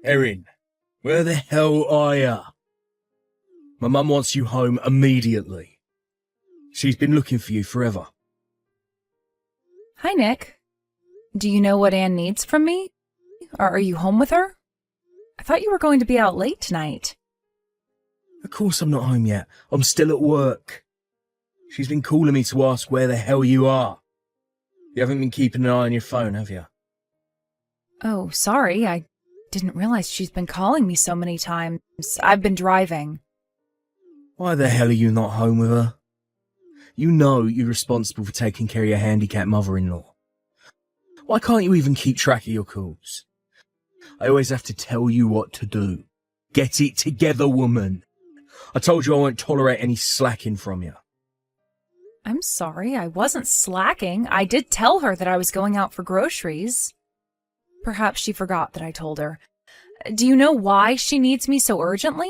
Erin, where the hell are ya? My mum wants you home immediately. She's been looking for you forever. Hi, Nick. Do you know what Anne needs from me? Are you home with her? I thought you were going to be out late tonight. Of course I'm not home yet. I'm still at work. She's been calling me to ask where the hell you are. You haven't been keeping an eye on your phone, have you? Oh, sorry. I didn't realize she's been calling me so many times. I've been driving. Why the hell are you not home with her? You know you're responsible for taking care of your handicapped mother-in-law. Why can't you even keep track of your calls? I always have to tell you what to do. Get it together, woman. I told you I won't tolerate any slacking from you. I'm sorry, I wasn't slacking. I did tell her that I was going out for groceries. Perhaps she forgot that I told her. Do you know why she needs me so urgently?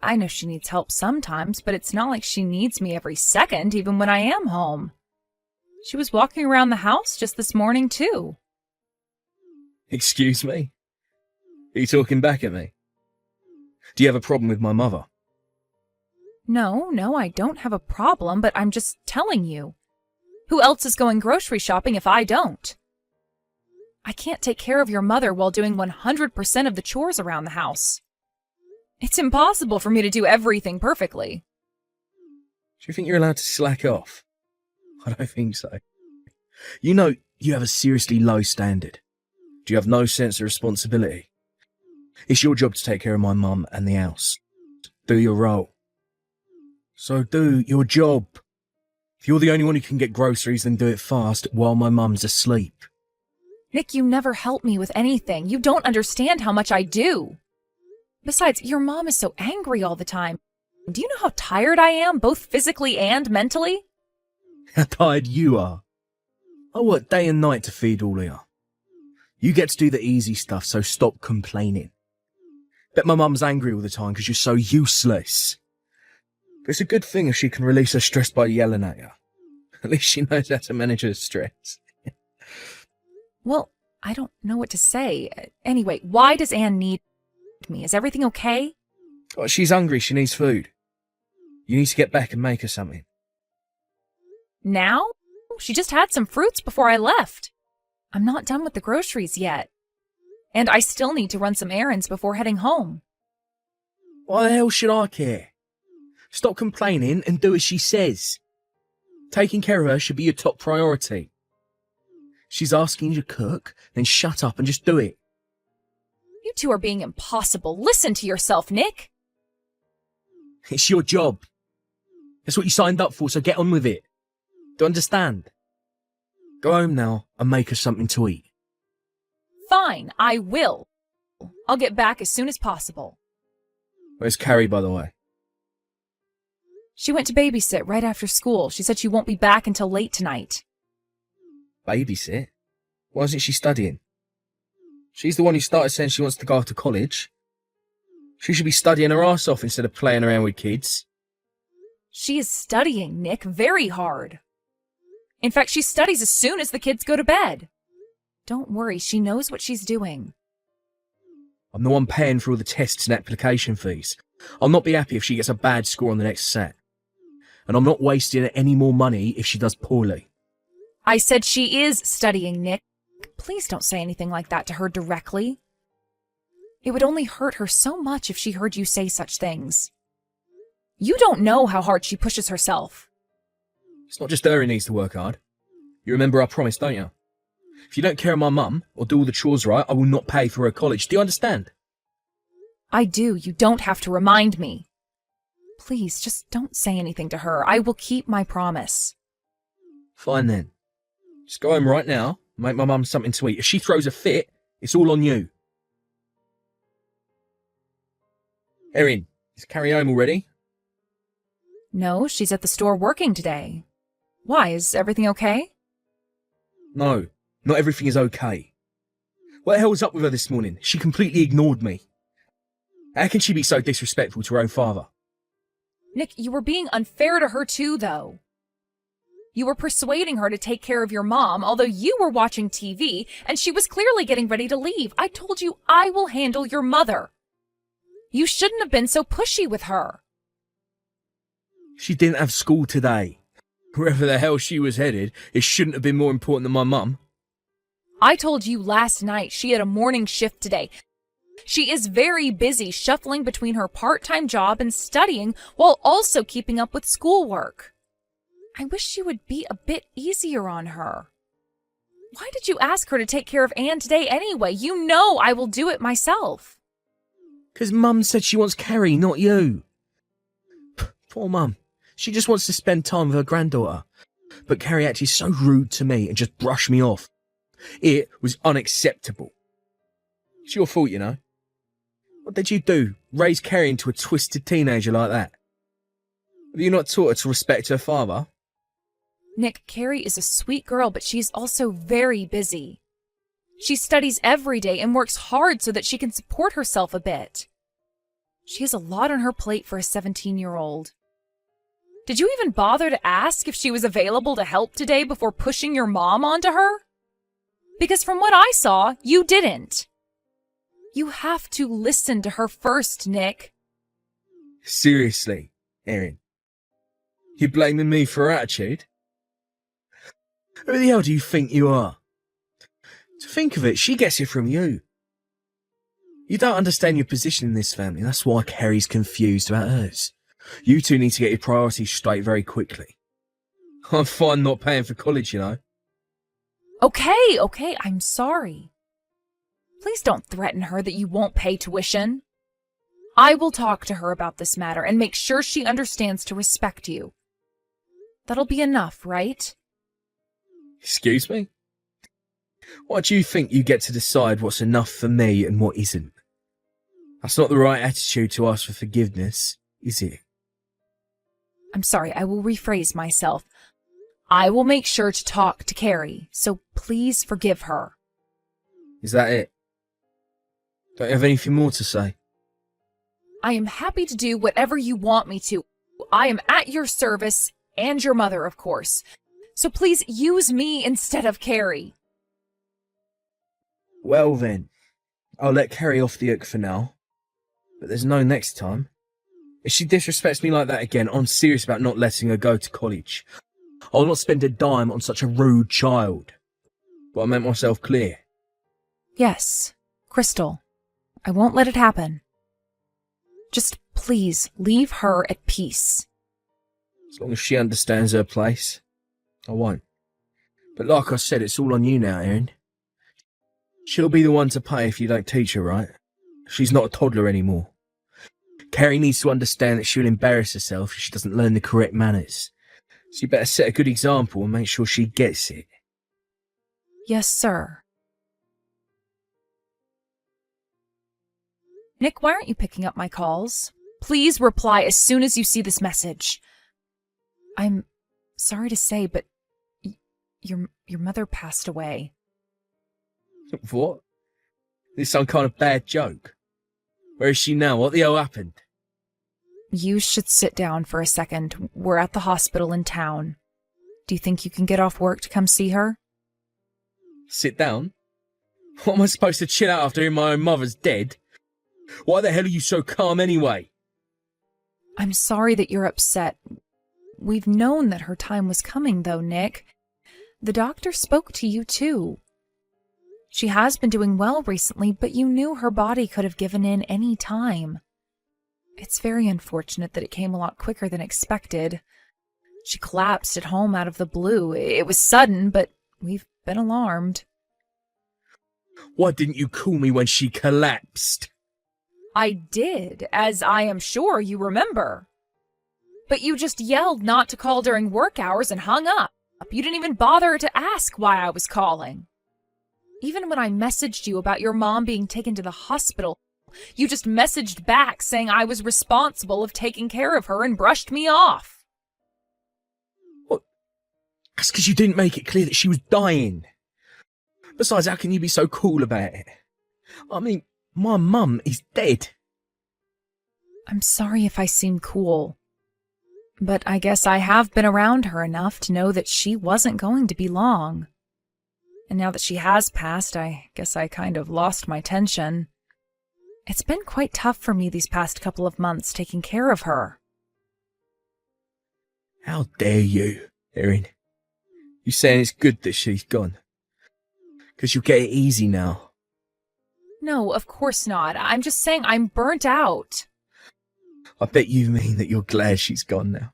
I know she needs help sometimes, but it's not like she needs me every second, even when I am home. She was walking around the house just this morning, too. Excuse me? Are you talking back at me? Do you have a problem with my mother? No, I don't have a problem, but I'm just telling you. Who else is going grocery shopping if I don't? I can't take care of your mother while doing 100% of the chores around the house. It's impossible for me to do everything perfectly. Do you think you're allowed to slack off? I don't think so. You know you have a seriously low standard. Do you have no sense of responsibility? It's your job to take care of my mum and the house. Do your role. So do your job. If you're the only one who can get groceries, then do it fast while my mum's asleep. Nick, you never help me with anything. You don't understand how much I do. Besides, your mom is so angry all the time. Do you know how tired I am, both physically and mentally? How tired you are. I work day and night to feed all of you. You get to do the easy stuff, so stop complaining. Bet my mum's angry all the time because you're so useless. But it's a good thing if she can release her stress by yelling at you. At least she knows how to manage her stress. Well, I don't know what to say. Anyway, why does Anne need me? Is everything okay? Oh, she's hungry. She needs food. You need to get back and make her something. Now? She just had some fruits before I left. I'm not done with the groceries yet. And I still need to run some errands before heading home. Why the hell should I care? Stop complaining and do as she says. Taking care of her should be your top priority. She's asking you to cook, then shut up and just do it. You two are being impossible. Listen to yourself, Nick. It's your job. That's what you signed up for, so get on with it. Do you understand? Go home now and make us something to eat. Fine, I will. I'll get back as soon as possible. Where's Carrie, by the way? She went to babysit right after school. She said she won't be back until late tonight. Babysit? Why isn't she studying? She's the one who started saying she wants to go off to college. She should be studying her ass off instead of playing around with kids. She is studying, Nick, very hard. In fact, she studies as soon as the kids go to bed. Don't worry, she knows what she's doing. I'm the one paying for all the tests and application fees. I'll not be happy if she gets a bad score on the next set. And I'm not wasting any more money if she does poorly. I said she is studying, Nick. Please don't say anything like that to her directly. It would only hurt her so much if she heard you say such things. You don't know how hard she pushes herself. It's not just her who needs to work hard. You remember our promise, don't you? If you don't care of my mum or do all the chores right, I will not pay for her college. Do you understand? I do. You don't have to remind me. Please, just don't say anything to her. I will keep my promise. Fine then. Just go home right now, make my mum something to eat. If she throws a fit, it's all on you. Erin, is Carrie home already? No, she's at the store working today. Why, is everything okay? No, not everything is okay. What the hell was up with her this morning? She completely ignored me. How can she be so disrespectful to her own father? Nick, you were being unfair to her too, though. You were persuading her to take care of your mom, although you were watching TV, and she was clearly getting ready to leave. I told you I will handle your mother. You shouldn't have been so pushy with her. She didn't have school today. Wherever the hell she was headed, it shouldn't have been more important than my mum. I told you last night she had a morning shift today. She is very busy shuffling between her part-time job and studying while also keeping up with schoolwork. I wish you would be a bit easier on her. Why did you ask her to take care of Anne today anyway? You know I will do it myself. 'Cause Mum said she wants Carrie, not you. Poor Mum. She just wants to spend time with her granddaughter. But Carrie acted so rude to me and just brushed me off. It was unacceptable. It's your fault, you know. What did you do? Raise Carrie into a twisted teenager like that? Have you not taught her to respect her father? Nick, Carrie is a sweet girl, but she's also very busy. She studies every day and works hard so that she can support herself a bit. She has a lot on her plate for a 17-year-old. Did you even bother to ask if she was available to help today before pushing your mom onto her? Because from what I saw, you didn't. You have to listen to her first, Nick. Seriously, Erin. You blaming me for her attitude? Who the hell do you think you are? To think of it, she gets it from you. You don't understand your position in this family. That's why Carrie's confused about hers. You two need to get your priorities straight very quickly. I'm fine not paying for college, you know. Okay, I'm sorry. Please don't threaten her that you won't pay tuition. I will talk to her about this matter and make sure she understands to respect you. That'll be enough, right? Excuse me? Why do you think you get to decide what's enough for me and what isn't? That's not the right attitude to ask for forgiveness, is it? I'm sorry, I will rephrase myself. I will make sure to talk to Carrie, so please forgive her. Is that it? Don't you have anything more to say? I am happy to do whatever you want me to. I am at your service, and your mother, of course. So please use me instead of Carrie. Well then, I'll let Carrie off the hook for now. But there's no next time. If she disrespects me like that again, I'm serious about not letting her go to college. I'll not spend a dime on such a rude child. But I meant myself clear. Yes, Crystal. I won't let it happen. Just please leave her at peace. As long as she understands her place, I won't. But like I said, it's all on you now, Erin. She'll be the one to pay if you don't teach her right. She's not a toddler anymore. Carrie needs to understand that she'll embarrass herself if she doesn't learn the correct manners. So you better set a good example and make sure she gets it. Yes, sir. Nick, why aren't you picking up my calls? Please reply as soon as you see this message. I'm sorry to say, but your mother passed away. What? This some kind of bad joke? Where is she now? What the hell happened? You should sit down for a second. We're at the hospital in town. Do you think you can get off work to come see her? Sit down? What am I supposed to chill out after hearing my own mother's dead? Why the hell are you so calm anyway? I'm sorry that you're upset. We've known that her time was coming, though, Nick. The doctor spoke to you, too. She has been doing well recently, but you knew her body could have given in any time. It's very unfortunate that it came a lot quicker than expected. She collapsed at home out of the blue. It was sudden, but we've been alarmed. Why didn't you call me when she collapsed? I did, as I am sure you remember. But you just yelled not to call during work hours and hung up. You didn't even bother to ask why I was calling. Even when I messaged you about your mom being taken to the hospital, you just messaged back saying I was responsible of taking care of her and brushed me off. What? That's because you didn't make it clear that she was dying. Besides, how can you be so cool about it? I mean, my mum is dead. I'm sorry if I seem cool. But I guess I have been around her enough to know that she wasn't going to be long. And now that she has passed, I guess I kind of lost my tension. It's been quite tough for me these past couple of months taking care of her. How dare you, Erin? You saying it's good that she's gone? 'Cause you'll get it easy now. No, of course not. I'm just saying I'm burnt out. I bet you mean that you're glad she's gone now.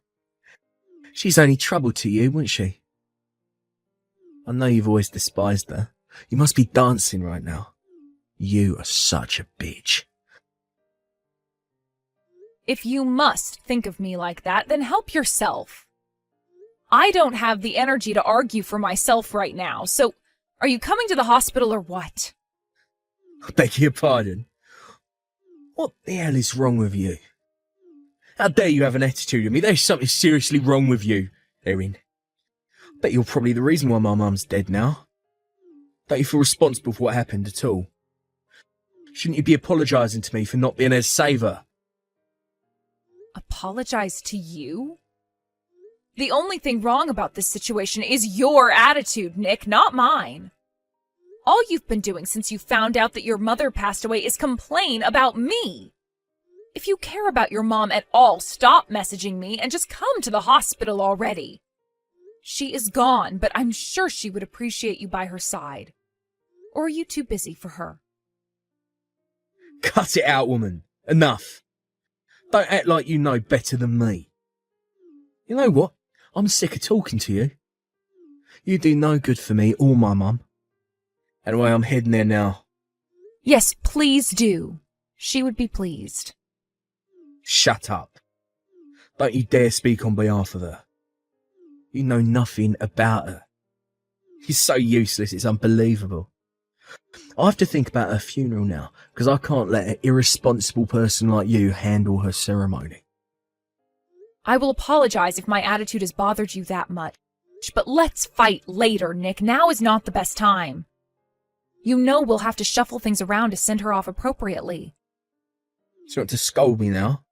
She's only trouble to you, wasn't she? I know you've always despised her. You must be dancing right now. You are such a bitch. If you must think of me like that, then help yourself. I don't have the energy to argue for myself right now, so are you coming to the hospital or what? I beg your pardon. What the hell is wrong with you? How dare you have an attitude with me? There's something seriously wrong with you, Erin. I bet you're probably the reason why my mum's dead now. Don't you feel responsible for what happened at all? Shouldn't you be apologising to me for not being able to save her? Apologize to you? The only thing wrong about this situation is your attitude, Nick, not mine. All you've been doing since you found out that your mother passed away is complain about me. If you care about your mom at all, stop messaging me and just come to the hospital already. She is gone, but I'm sure she would appreciate you by her side. Or are you too busy for her? Cut it out, woman. Enough. Don't act like you know better than me. You know what? I'm sick of talking to you. You do no good for me or my mum. Anyway, I'm heading there now. Yes, please do. She would be pleased. Shut up. Don't you dare speak on behalf of her. You know nothing about her. She's so useless, it's unbelievable. I have to think about her funeral now, because I can't let an irresponsible person like you handle her ceremony. I will apologize if my attitude has bothered you that much, but let's fight later, Nick. Now is not the best time. You know we'll have to shuffle things around to send her off appropriately. So you want to scold me now?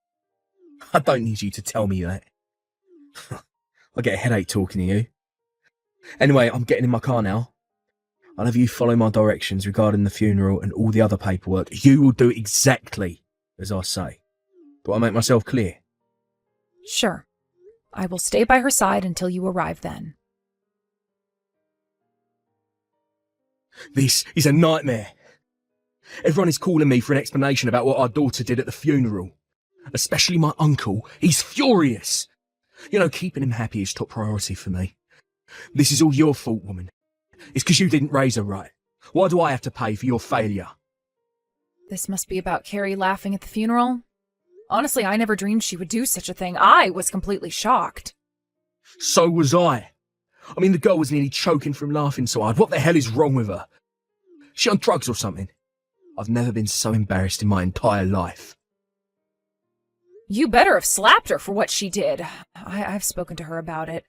I don't need you to tell me that. I get a headache talking to you. Anyway, I'm getting in my car now. I'll have you follow my directions regarding the funeral and all the other paperwork. You will do exactly as I say. Do I make myself clear? Sure. I will stay by her side until you arrive then. This is a nightmare. Everyone is calling me for an explanation about what our daughter did at the funeral. Especially my uncle. He's furious. You know, keeping him happy is top priority for me. This is all your fault, woman. It's because you didn't raise her right. Why do I have to pay for your failure? This must be about Carrie laughing at the funeral. Honestly, I never dreamed she would do such a thing. I was completely shocked. So was I. I mean, the girl was nearly choking from laughing so hard. What the hell is wrong with her? Is she on drugs or something? I've never been so embarrassed in my entire life. You better have slapped her for what she did. I've spoken to her about it.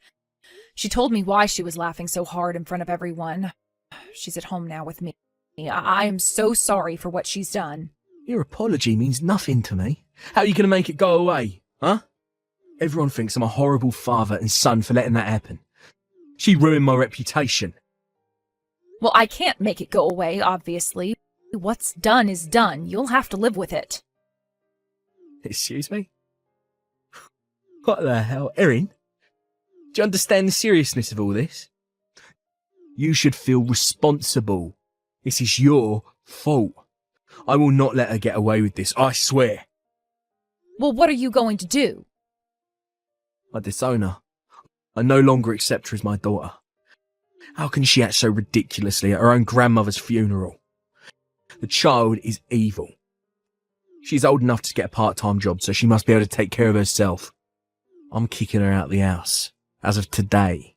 She told me why she was laughing so hard in front of everyone. She's at home now with me. I am so sorry for what she's done. Your apology means nothing to me. How are you going to make it go away, huh? Everyone thinks I'm a horrible father and son for letting that happen. She ruined my reputation. Well, I can't make it go away, obviously. What's done is done. You'll have to live with it. Excuse me? What the hell? Erin? Do you understand the seriousness of all this? You should feel responsible. This is your fault. I will not let her get away with this, I swear. Well, what are you going to do? I disown her. I no longer accept her as my daughter. How can she act so ridiculously at her own grandmother's funeral? The child is evil. She's old enough to get a part-time job, so she must be able to take care of herself. I'm kicking her out of the house, as of today.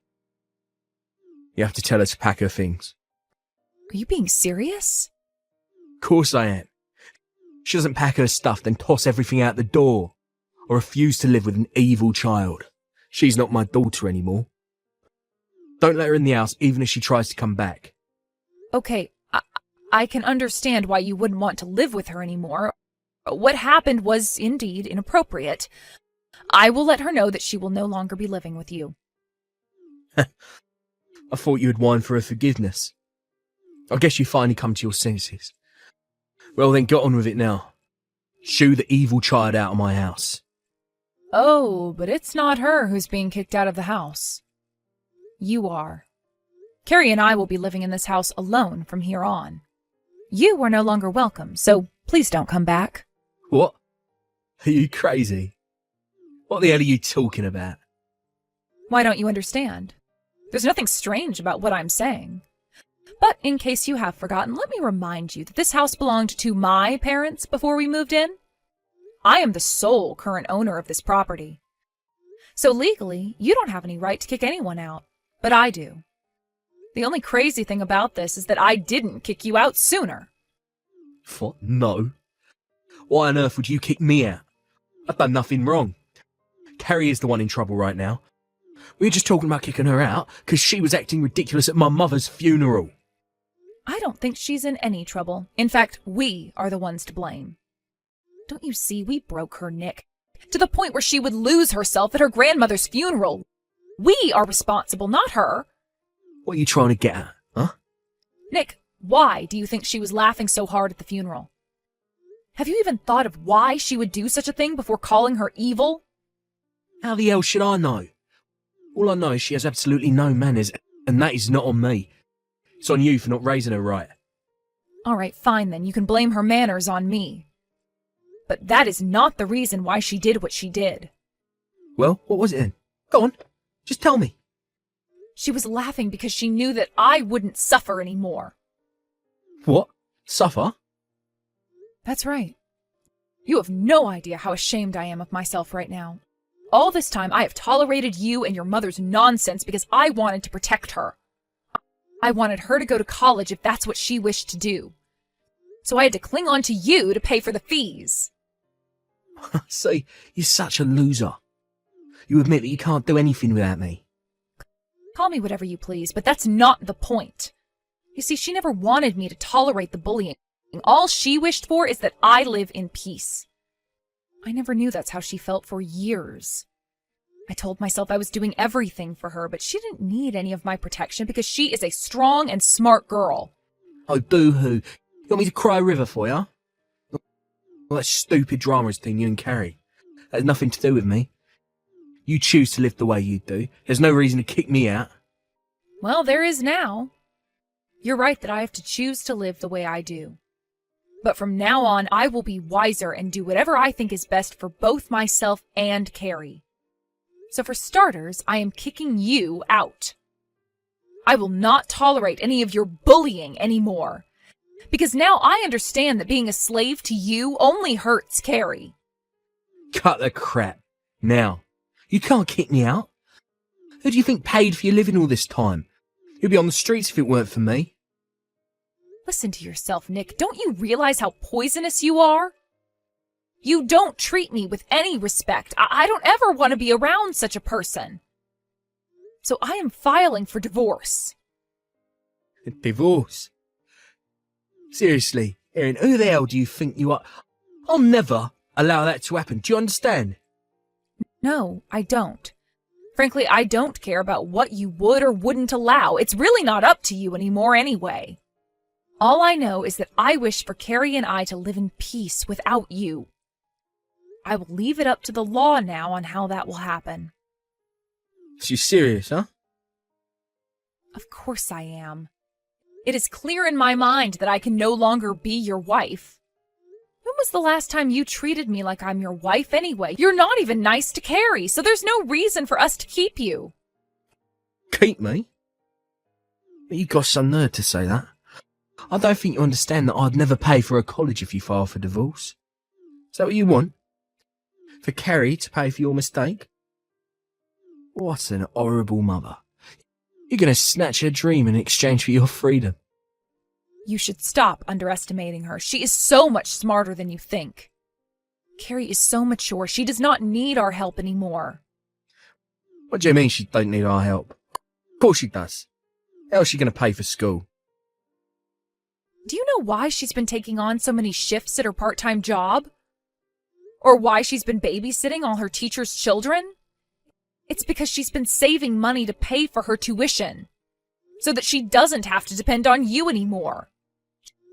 You have to tell her to pack her things. Are you being serious? Of course I am. She doesn't pack her stuff, then toss everything out the door, or refuse to live with an evil child. She's not my daughter anymore. Don't let her in the house, even if she tries to come back. Okay, I can understand why you wouldn't want to live with her anymore. What happened was indeed inappropriate. I will let her know that she will no longer be living with you. I thought you had whined for her forgiveness. I guess you finally come to your senses. Well then, get on with it now. Shoo the evil child out of my house. Oh, but it's not her who's being kicked out of the house. You are. Carrie and I will be living in this house alone from here on. You are no longer welcome, so please don't come back. What? Are you crazy? What the hell are you talking about? Why don't you understand? There's nothing strange about what I'm saying. But in case you have forgotten, let me remind you that this house belonged to my parents before we moved in. I am the sole current owner of this property. So legally, you don't have any right to kick anyone out, but I do. The only crazy thing about this is that I didn't kick you out sooner. What? No. Why on earth would you kick me out? I've done nothing wrong. Carrie is the one in trouble right now. We were just talking about kicking her out because she was acting ridiculous at my mother's funeral. I don't think she's in any trouble. In fact, we are the ones to blame. Don't you see, we broke her, Nick, to the point where she would lose herself at her grandmother's funeral. We are responsible, not her. What are you trying to get at, huh? Nick, why do you think she was laughing so hard at the funeral? Have you even thought of why she would do such a thing before calling her evil? How the hell should I know? All I know is she has absolutely no manners, and that is not on me. It's on you for not raising her right. All right, fine then. You can blame her manners on me. But that is not the reason why she did what she did. Well, what was it then? Go on, just tell me. She was laughing because she knew that I wouldn't suffer anymore. What? Suffer? That's right. You have no idea how ashamed I am of myself right now. All this time I have tolerated you and your mother's nonsense because I wanted to protect her. I wanted her to go to college if that's what she wished to do. So I had to cling on to you to pay for the fees. See, you're such a loser. You admit that you can't do anything without me. Call me whatever you please, but that's not the point. You see, she never wanted me to tolerate the bullying. All she wished for is that I live in peace. I never knew that's how she felt for years. I told myself I was doing everything for her, but she didn't need any of my protection because she is a strong and smart girl. Oh, boo-hoo. You want me to cry a river for you? Well, that stupid drama is between you and Carrie. That has nothing to do with me. You choose to live the way you do. There's no reason to kick me out. Well, there is now. You're right that I have to choose to live the way I do. But from now on, I will be wiser and do whatever I think is best for both myself and Carrie. So for starters, I am kicking you out. I will not tolerate any of your bullying anymore. Because now I understand that being a slave to you only hurts Carrie. Cut the crap. Now, you can't kick me out. Who do you think paid for your living all this time? You'd be on the streets if it weren't for me. Listen to yourself, Nick. Don't you realize how poisonous you are? You don't treat me with any respect. I don't ever want to be around such a person. So I am filing for divorce. Divorce? Seriously, Erin, who the hell do you think you are? I'll never allow that to happen. Do you understand? No, I don't. Frankly, I don't care about what you would or wouldn't allow. It's really not up to you anymore anyway. All I know is that I wish for Carrie and I to live in peace without you. I will leave it up to the law now on how that will happen. She's serious, huh? Of course I am. It is clear in my mind that I can no longer be your wife. When was the last time you treated me like I'm your wife anyway? You're not even nice to Carrie, so there's no reason for us to keep you. Keep me? You got some nerve to say that. I don't think you understand that I'd never pay for a college if you file for divorce. Is that what you want? For Carrie to pay for your mistake? What an horrible mother. You're going to snatch her dream in exchange for your freedom. You should stop underestimating her. She is so much smarter than you think. Carrie is so mature. She does not need our help anymore. What do you mean she don't need our help? Of course she does. How is she going to pay for school? Do you know why she's been taking on so many shifts at her part-time job? Or why she's been babysitting all her teachers' children? It's because she's been saving money to pay for her tuition, so that she doesn't have to depend on you anymore.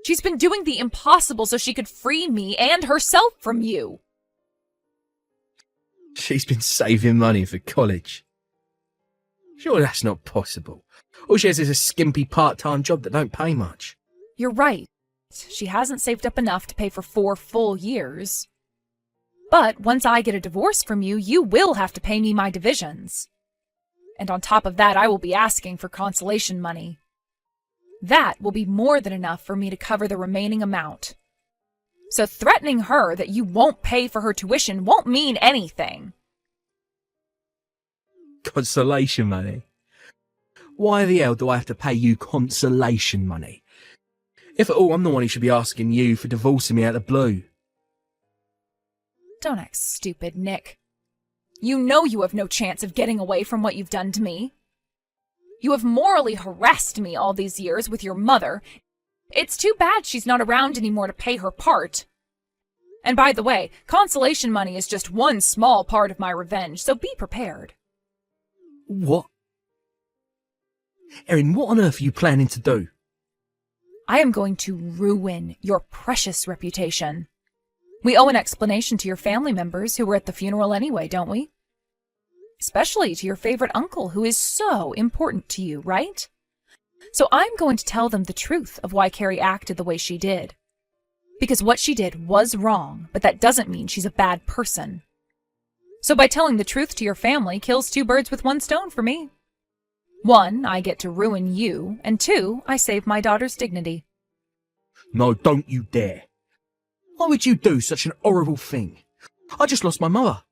She's been doing the impossible so she could free me and herself from you. She's been saving money for college. Sure, that's not possible. All she has is a skimpy part-time job that don't pay much. You're right. She hasn't saved up enough to pay for 4 full years. But once I get a divorce from you, you will have to pay me my divisions. And on top of that, I will be asking for consolation money. That will be more than enough for me to cover the remaining amount. So threatening her that you won't pay for her tuition won't mean anything. Consolation money? Why the hell do I have to pay you consolation money? If at all, I'm the one who should be asking you for divorcing me out of the blue. Don't act stupid, Nick. You know you have no chance of getting away from what you've done to me. You have morally harassed me all these years with your mother. It's too bad she's not around anymore to pay her part. And by the way, consolation money is just one small part of my revenge, so be prepared. What? Erin, what on earth are you planning to do? I am going to ruin your precious reputation. We owe an explanation to your family members who were at the funeral anyway, don't we? Especially to your favorite uncle, who is so important to you, right? So I'm going to tell them the truth of why Carrie acted the way she did. Because what she did was wrong, but that doesn't mean she's a bad person. So by telling the truth to your family kills 2 birds with 1 stone for me. 1, I get to ruin you, and 2, I save my daughter's dignity. No, don't you dare. Why would you do such an horrible thing? I just lost my mother.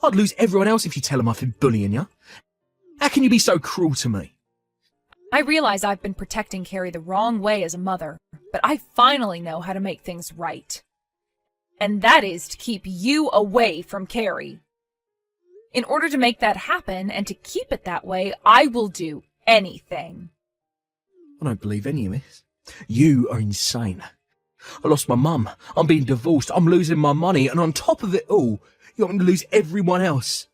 I'd lose everyone else if you tell them I've been bullying you. How can you be so cruel to me? I realize I've been protecting Carrie the wrong way as a mother, but I finally know how to make things right. And that is to keep you away from Carrie. In order to make that happen and to keep it that way, I will do anything. I don't believe any of this. You are insane. I lost my mum, I'm being divorced, I'm losing my money, and on top of it all, you want me to lose everyone else.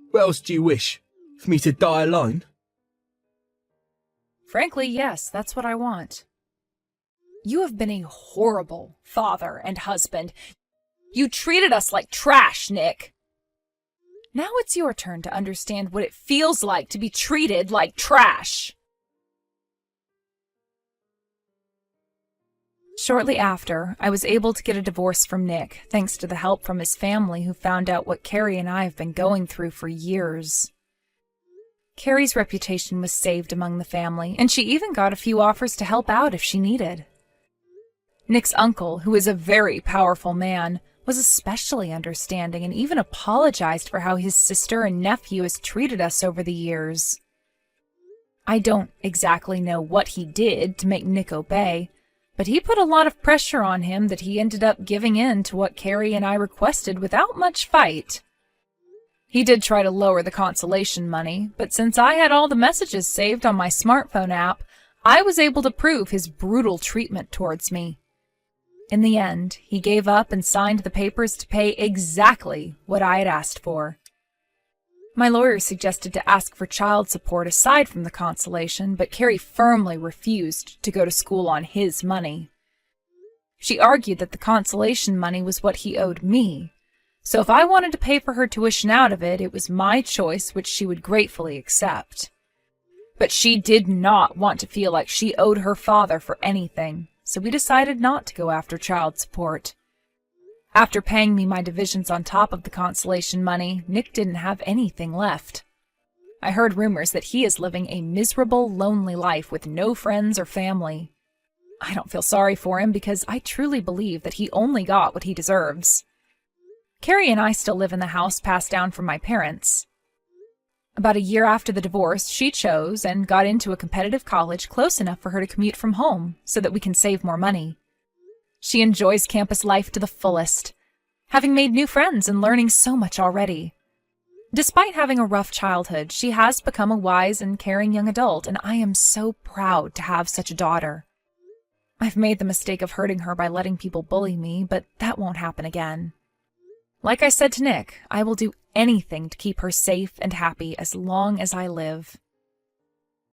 What else do you wish? For me to die alone? Frankly, yes, that's what I want. You have been a horrible father and husband. You treated us like trash, Nick. Now it's your turn to understand what it feels like to be treated like trash. Shortly after, I was able to get a divorce from Nick, thanks to the help from his family who found out what Carrie and I have been going through for years. Carrie's reputation was saved among the family, and she even got a few offers to help out if she needed. Nick's uncle, who is a very powerful man, was especially understanding and even apologized for how his sister and nephew has treated us over the years. I don't exactly know what he did to make Nick obey, but he put a lot of pressure on him that he ended up giving in to what Carrie and I requested without much fight. He did try to lower the consolation money, but since I had all the messages saved on my smartphone app, I was able to prove his brutal treatment towards me. In the end, he gave up and signed the papers to pay exactly what I had asked for. My lawyer suggested to ask for child support aside from the consolation, but Carrie firmly refused to go to school on his money. She argued that the consolation money was what he owed me, so if I wanted to pay for her tuition out of it, it was my choice, which she would gratefully accept. But she did not want to feel like she owed her father for anything, so we decided not to go after child support. After paying me my divisions on top of the consolation money, Nick didn't have anything left. I heard rumors that he is living a miserable, lonely life with no friends or family. I don't feel sorry for him because I truly believe that he only got what he deserves. Carrie and I still live in the house passed down from my parents. About a year after the divorce, she chose and got into a competitive college close enough for her to commute from home so that we can save more money. She enjoys campus life to the fullest, having made new friends and learning so much already. Despite having a rough childhood, she has become a wise and caring young adult, and I am so proud to have such a daughter. I've made the mistake of hurting her by letting people bully me, but that won't happen again. Like I said to Nick, I will do anything to keep her safe and happy as long as I live.